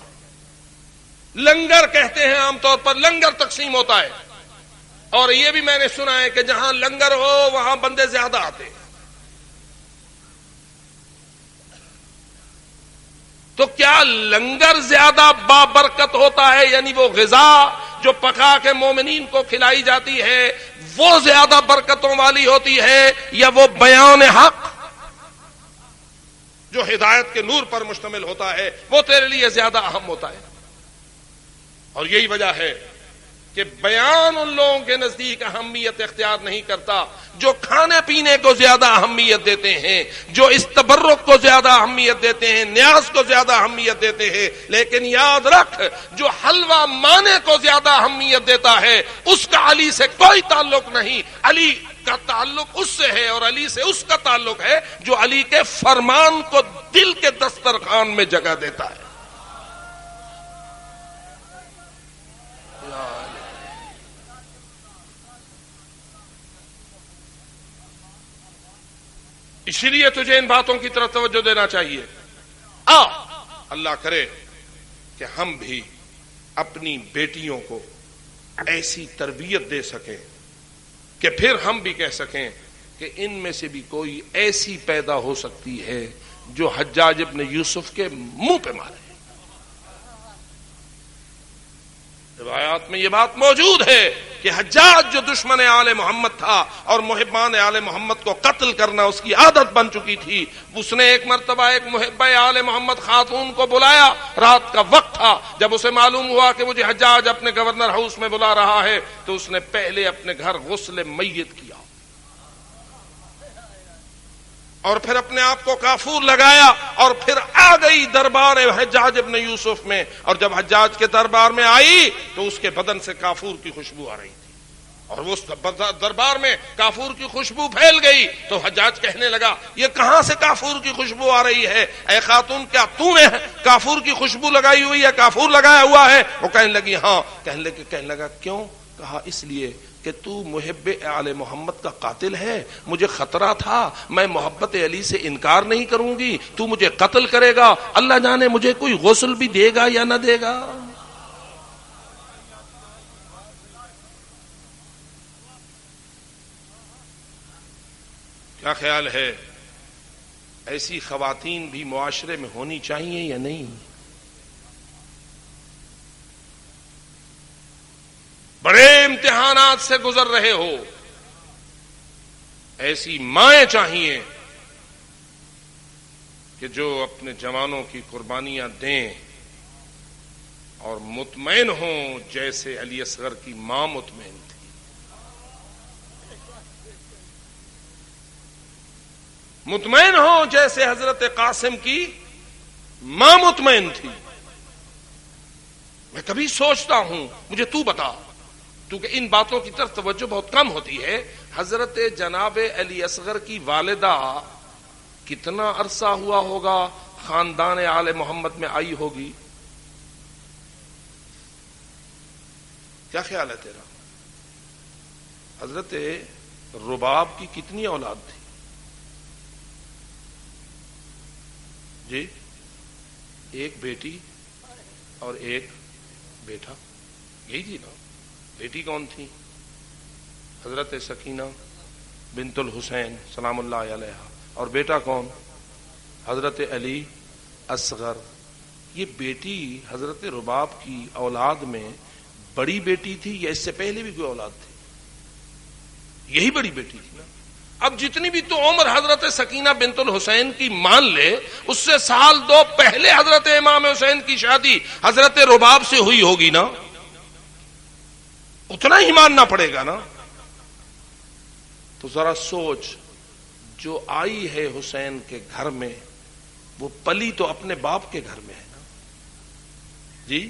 لنگر کہتے ہیں عام طور پر لنگر تقسیم ہوتا ہے اور یہ بھی میں نے سنا ہے کہ جہاں لنگر ہو وہاں بندے زیادہ آتے ہیں. تو کیا لنگر زیادہ بابرکت ہوتا ہے یعنی وہ غذا جو پکا کے مومنین کو کھلائی جاتی ہے وہ زیادہ برکتوں والی ہوتی ہے یا وہ بیان حق جو ہدایت کے نور پر مشتمل ہوتا ہے وہ تیرے لیے زیادہ اہم ہوتا ہے؟ اور یہی وجہ ہے کہ بیان ان لوگوں کے نزدیک اہمیت اختیار نہیں کرتا جو کھانے پینے کو زیادہ اہمیت دیتے ہیں، جو اس تبرک کو زیادہ اہمیت دیتے ہیں، نیاز کو زیادہ اہمیت دیتے ہیں. لیکن یاد رکھ جو حلوہ مانے کو زیادہ اہمیت دیتا ہے اس کا علی سے کوئی تعلق نہیں. علی کا تعلق اس سے ہے اور علی سے اس کا تعلق ہے جو علی کے فرمان کو دل کے دسترخوان میں جگہ دیتا ہے. اسی لیے تجھے ان باتوں کی طرف توجہ دینا چاہیے. اللہ کرے کہ ہم بھی اپنی بیٹیوں کو ایسی تربیت دے سکیں کہ پھر ہم بھی کہہ سکیں کہ ان میں سے بھی کوئی ایسی پیدا ہو سکتی ہے جو حجاج ابن یوسف کے منہ پہ مارے. روایات میں یہ بات موجود ہے کہ حجاج جو دشمن آل محمد تھا اور محبان آل محمد کو قتل کرنا اس کی عادت بن چکی تھی، اس نے ایک مرتبہ ایک محب آل محمد خاتون کو بلایا. رات کا وقت تھا. جب اسے معلوم ہوا کہ مجھے حجاج اپنے گورنر ہاؤس میں بلا رہا ہے تو اس نے پہلے اپنے گھر غسل میت کیا اور پھر اپنے آپ کو کافور لگایا اور پھر آ گئی دربار حجاج ابن یوسف میں. اور جب حجاج کے دربار میں آئی تو اس کے بدن سے کافور کی خوشبو آ رہی تھی اور اس دربار میں کافور کی خوشبو پھیل گئی. تو حجاج کہنے لگا یہ کہاں سے کافور کی خوشبو آ رہی ہے؟ اے خاتون کیا تو نے کافور کی خوشبو لگائی ہوئی ہے، کافور لگایا ہوا ہے؟ وہ کہنے لگی ہاں. کہنے لگا کیوں؟ کہا اس لیے کہ تو محب آل محمد کا قاتل ہے، مجھے خطرہ تھا، میں محبت علی سے انکار نہیں کروں گی، تو مجھے قتل کرے گا، اللہ جانے مجھے کوئی غسل بھی دے گا یا نہ دے گا. کیا خیال ہے ایسی خواتین بھی معاشرے میں ہونی چاہیے یا نہیں؟ بڑے امتحانات سے گزر رہے ہو، ایسی مائیں چاہیے کہ جو اپنے جوانوں کی قربانیاں دیں اور مطمئن ہوں جیسے علی اصغر کی ماں مطمئن تھی. مطمئن ہوں جیسے حضرت قاسم کی ماں مطمئن تھی. میں کبھی سوچتا ہوں، مجھے تو بتا، کیونکہ ان باتوں کی طرف توجہ بہت کم ہوتی ہے، حضرت جناب علی اصغر کی والدہ کتنا عرصہ ہوا ہوگا خاندان آل محمد میں آئی ہوگی؟ کیا خیال ہے تیرا؟ حضرت رباب کی کتنی اولاد تھی؟ جی ایک بیٹی اور ایک بیٹا، یہی تھی نا؟ بیٹی کون تھی؟ حضرت سکینہ بنت الحسین سلام اللہ علیہا. اور بیٹا کون؟ حضرت علی اصغر. یہ بیٹی حضرت رباب کی اولاد میں بڑی بیٹی تھی یا اس سے پہلے بھی کوئی اولاد تھی؟ یہی بڑی بیٹی تھی نا. اب جتنی بھی تو عمر حضرت سکینہ بنت الحسین کی مان لے، اس سے سال دو پہلے حضرت امام حسین کی شادی حضرت رباب سے ہوئی ہوگی نا، اتنا ہی ماننا پڑے گا نا. تو ذرا سوچ، جو آئی ہے حسین کے گھر میں وہ پلی تو اپنے باپ کے گھر میں ہے نا جی،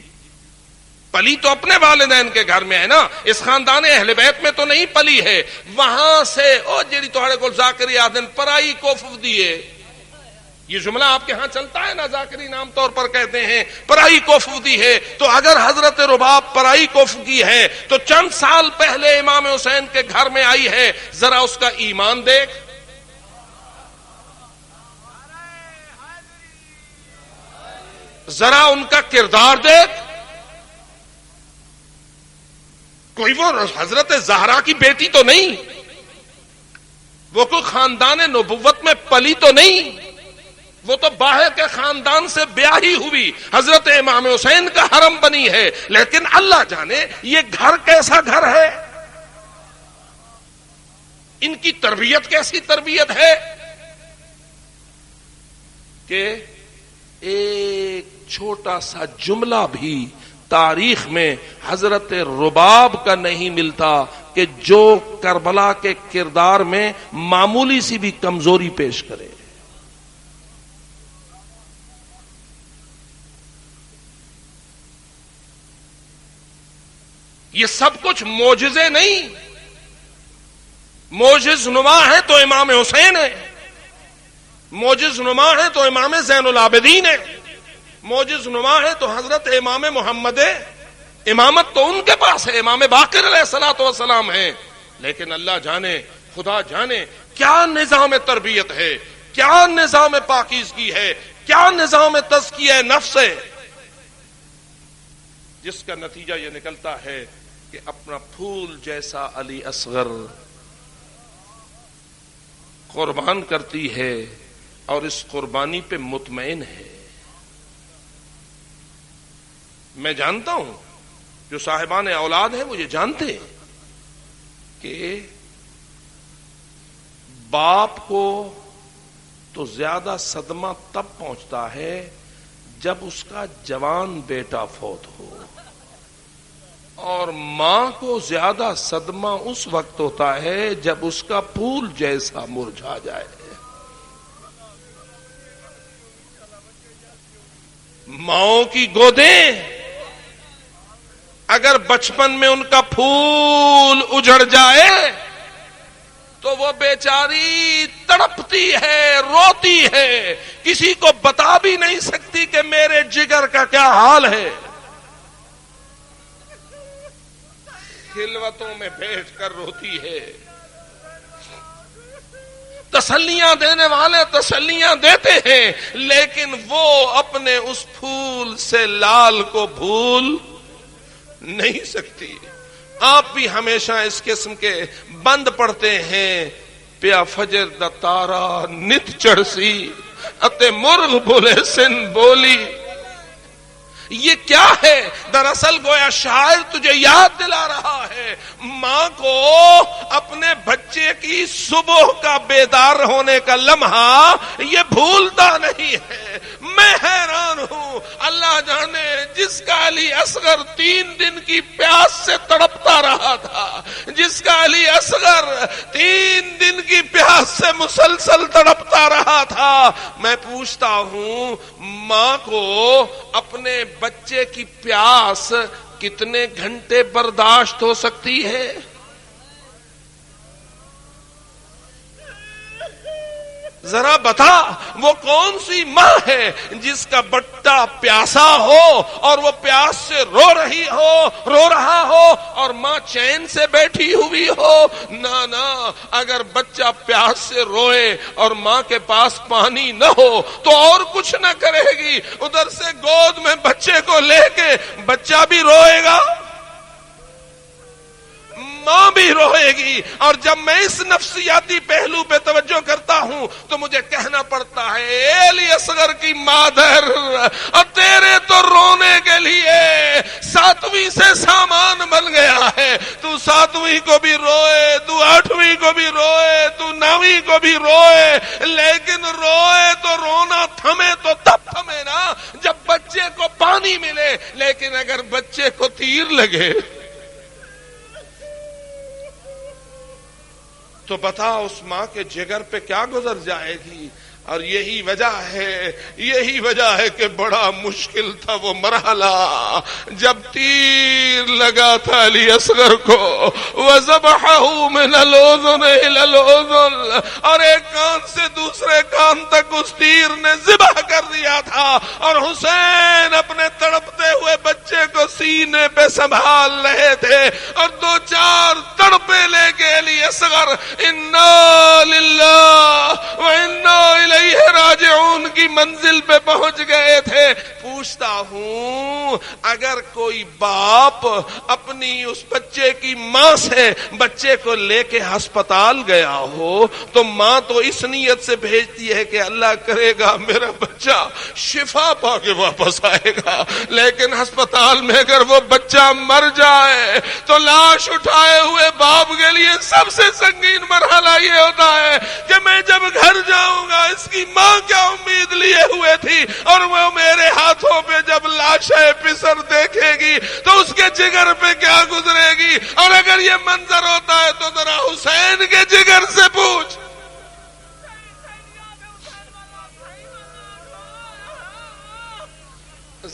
پلی تو اپنے والدین کے گھر میں ہے نا، اس خاندان اہل بیت میں تو نہیں پلی ہے. وہاں سے او جیڑی تہاڑے کول زاکری آدن پرائی کوف دیے، یہ جملہ آپ کے ہاں چلتا ہے نا، زاکری نام طور پر کہتے ہیں پرائی کوف دی ہے. تو اگر حضرت رباب پرائی کوف کی ہے تو چند سال پہلے امام حسین کے گھر میں آئی ہے، ذرا اس کا ایمان دیکھ، ذرا ان کا کردار دیکھ. کوئی وہ حضرت زہرا کی بیٹی تو نہیں، وہ کوئی خاندان نبوت میں پلی تو نہیں، وہ تو باہر کے خاندان سے بیاہی ہوئی حضرت امام حسین کا حرم بنی ہے. لیکن اللہ جانے یہ گھر کیسا گھر ہے، ان کی تربیت کیسی تربیت ہے کہ ایک چھوٹا سا جملہ بھی تاریخ میں حضرت رباب کا نہیں ملتا کہ جو کربلا کے کردار میں معمولی سی بھی کمزوری پیش کرے. یہ سب کچھ معجزے نہیں، معجز نما ہے تو امام حسین ہے، معجز نما ہے تو امام زین العابدین ہے، معجز نما ہے تو حضرت امام محمد ہے. امامت تو ان کے پاس ہے، امام باقر علیہ الصلوۃ والسلام ہیں. لیکن اللہ جانے، خدا جانے کیا نظام تربیت ہے، کیا نظام پاکیزگی ہے، کیا نظام تزکیہ نفس ہے، جس کا نتیجہ یہ نکلتا ہے کہ اپنا پھول جیسا علی اصغر قربان کرتی ہے اور اس قربانی پہ مطمئن ہے. میں جانتا ہوں جو صاحبان اولاد ہیں وہ یہ جانتے ہیں کہ باپ کو تو زیادہ صدمہ تب پہنچتا ہے جب اس کا جوان بیٹا فوت ہو، اور ماں کو زیادہ صدمہ اس وقت ہوتا ہے جب اس کا پھول جیسا مرجھا جائے. ماؤں کی گودیں اگر بچپن میں ان کا پھول اجڑ جائے تو وہ بیچاری تڑپتی ہے، روتی ہے، کسی کو بتا بھی نہیں سکتی کہ میرے جگر کا کیا حال ہے. خلوتوں میں بیٹھ کر روتی ہے. تسلیاں دینے والے تسلیاں دیتے ہیں، لیکن وہ اپنے اس پھول سے لال کو بھول نہیں سکتی. آپ بھی ہمیشہ اس قسم کے بند پڑھتے ہیں، پیا فجر دا تارا نت چڑسی اتے مرغ بولے سن بولی. یہ کیا ہے؟ دراصل گویا شاعر تجھے یاد دلا رہا ہے ماں کو اپنے بچے کی صبح کا بیدار ہونے کا لمحہ یہ بھولتا نہیں ہے. میں حیران ہوں، اللہ جانے جس کا علی اصغر 3 دن کی پیاس سے تڑپتا رہا تھا، جس کا علی اصغر 3 دن کی پیاس سے مسلسل تڑپتا رہا تھا، میں پوچھتا ہوں ماں کو اپنے بچے کی پیاس کتنے گھنٹے برداشت ہو سکتی ہے؟ ذرا بتا، وہ کون سی ماں ہے جس کا بٹا پیاسا ہو اور وہ پیاس سے رو رہا ہو اور ماں چین سے بیٹھی ہوئی ہو؟ نہ، اگر بچہ پیاس سے روئے اور ماں کے پاس پانی نہ ہو تو اور کچھ نہ کرے گی، ادھر سے گود میں بچے کو لے کے بچہ بھی روئے گا، ماں بھی روئے گی. اور جب میں اس نفسیاتی پہلو پہ توجہ کرتا ہوں تو مجھے کہنا پڑتا ہے اے علی اصغر کی مادر، اور تیرے تو رونے کے لیے 7ویں سے سامان بن گیا ہے. تو 7ویں کو بھی روئے، تو 8ویں کو بھی روئے، تو 9ویں کو بھی روئے، لیکن روئے تو رونا تھمے تو تب تھمے نا جب بچے کو پانی ملے. لیکن اگر بچے کو تیر لگے تو بتا اس ماں کے جگر پہ کیا گزر جائے گی. اور یہی وجہ ہے کہ بڑا مشکل تھا وہ مرحلہ جب تیر لگا تھا علی اصغر کو. وَذَبَحَهُ مِنَ الْأُذُنِ إِلَى الْأُذُنِ، اور ایک کان سے دوسرے کان تک اس تیر نے ذبح کر دیا تھا. اور حسین اپنے تڑپتے ہوئے بچے کو سینے پہ سنبھال رہے تھے اور 2-4 تڑپے لے کے علی اصغر اِنَّا لِلَّهِ وَإِنَّا إِلَيْهِ راجعون کی منزل پہ پہنچ گئے تھے. پوچھتا ہوں اگر کوئی باپ اپنی اس بچے کی ماں سے بچے کو لے کے ہسپتال گیا ہو تو ماں تو اس نیت سے بھیجتی ہے کہ اللہ کرے گا میرا بچہ شفا پا کے واپس آئے گا. لیکن ہسپتال میں اگر وہ بچہ مر جائے تو لاش اٹھائے ہوئے باپ کے لیے سب سے سنگین مرحلہ یہ ہوتا ہے کہ میں جب گھر جاؤں گا اس کی ماں کیا امید لیے ہوئے تھی، اور وہ میرے ہاتھوں پہ جب لاشیں پسر دیکھے گی تو اس کے جگر پہ کیا گزرے گی. اور اگر یہ منظر ہوتا ہے تو ذرا حسین کے جگر سے پوچھ.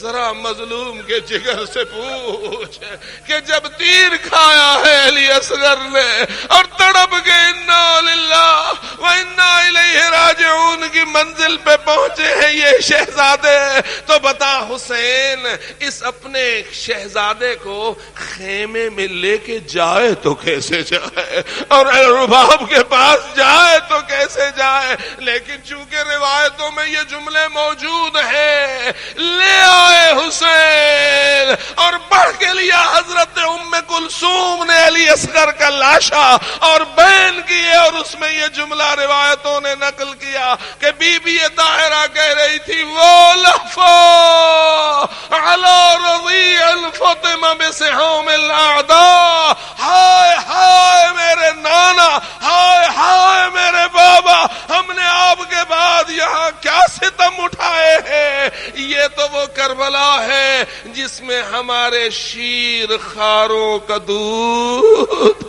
ذرا مظلوم کے جگر سے پوچھ کہ جب تیر کھایا ہے علی اصغر نے اور تڑپ کے انا للہ و انا الیہ راجعون کی منزل پہ پہنچے ہیں یہ شہزادے، تو بتا حسین اس اپنے شہزادے کو خیمے میں لے کے جائے تو کیسے جائے، اور رباب کے پاس جائے تو کیسے جائے. لیکن چونکہ روایتوں میں یہ جملے موجود ہیں، لے آئے حسین اور بڑھ کے لیا حضرت ام کلثوم نے علی اصغر کا لاشا اور بین کیے. اور اس میں یہ جملہ روایتوں نے نقل کیا کہ بی بی طاہرہ کہہ رہی تھی وہ لفا علی رضیع الفطم بسحوم الاعداء، ہائے ہائے میرے نانا، ہائے ہائے میرے بابا، ہم نے آپ کے بعد یہاں کیا ستم اٹھائے ہیں. یہ تو وہ کربلا ہے جس میں ہمارے شیر خاروں کا دودھ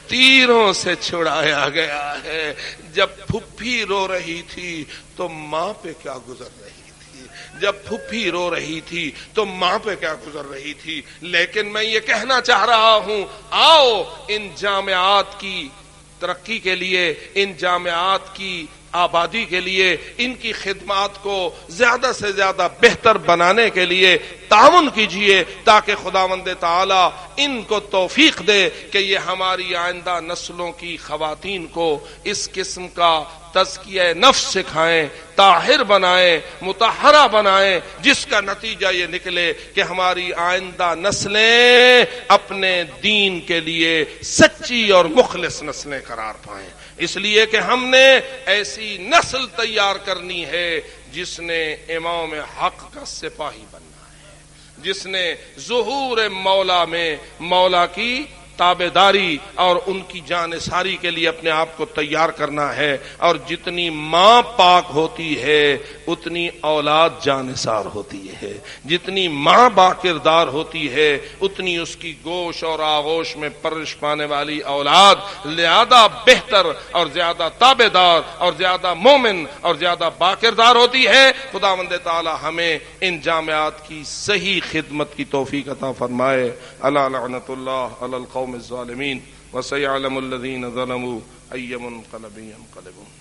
تیروں سے چھڑایا گیا ہے. جب پھپھی رو رہی تھی تو ماں پہ کیا گزر رہی تھی، جب پھپھی رو رہی تھی تو ماں پہ کیا گزر رہی تھی. لیکن میں یہ کہنا چاہ رہا ہوں، آؤ ان جامعات کی ترقی کے لیے، ان جامعات کی آبادی کے لیے، ان کی خدمات کو زیادہ سے زیادہ بہتر بنانے کے لیے تعاون کیجیے تاکہ خداوند تعالی ان کو توفیق دے کہ یہ ہماری آئندہ نسلوں کی خواتین کو اس قسم کا تزکیہ نفس سکھائیں، طاہر بنائیں، مطہرہ بنائیں، جس کا نتیجہ یہ نکلے کہ ہماری آئندہ نسلیں اپنے دین کے لیے سچی اور مخلص نسلیں قرار پائیں. اس لیے کہ ہم نے ایسی نسل تیار کرنی ہے جس نے امام حق کا سپاہی بننا ہے، جس نے ظہور مولا میں مولا کی تابعداری اور ان کی جانثاری کے لیے اپنے آپ کو تیار کرنا ہے. اور جتنی ماں پاک ہوتی ہے اتنی اولاد جانثار ہوتی ہے، جتنی ماں با کردار ہوتی ہے اتنی اس کی گوش اور آغوش میں پرورش پانے والی اولاد زیادہ بہتر اور زیادہ تابعدار اور زیادہ مومن اور زیادہ با کردار ہوتی ہے. خداوند تعالی ہمیں ان جامعات کی صحیح خدمت کی توفیق عطا فرمائے. الا لعنت اللہ علی القوم الظالمین وسيعلم الذين ظلموا أي منقلب ينقلبون.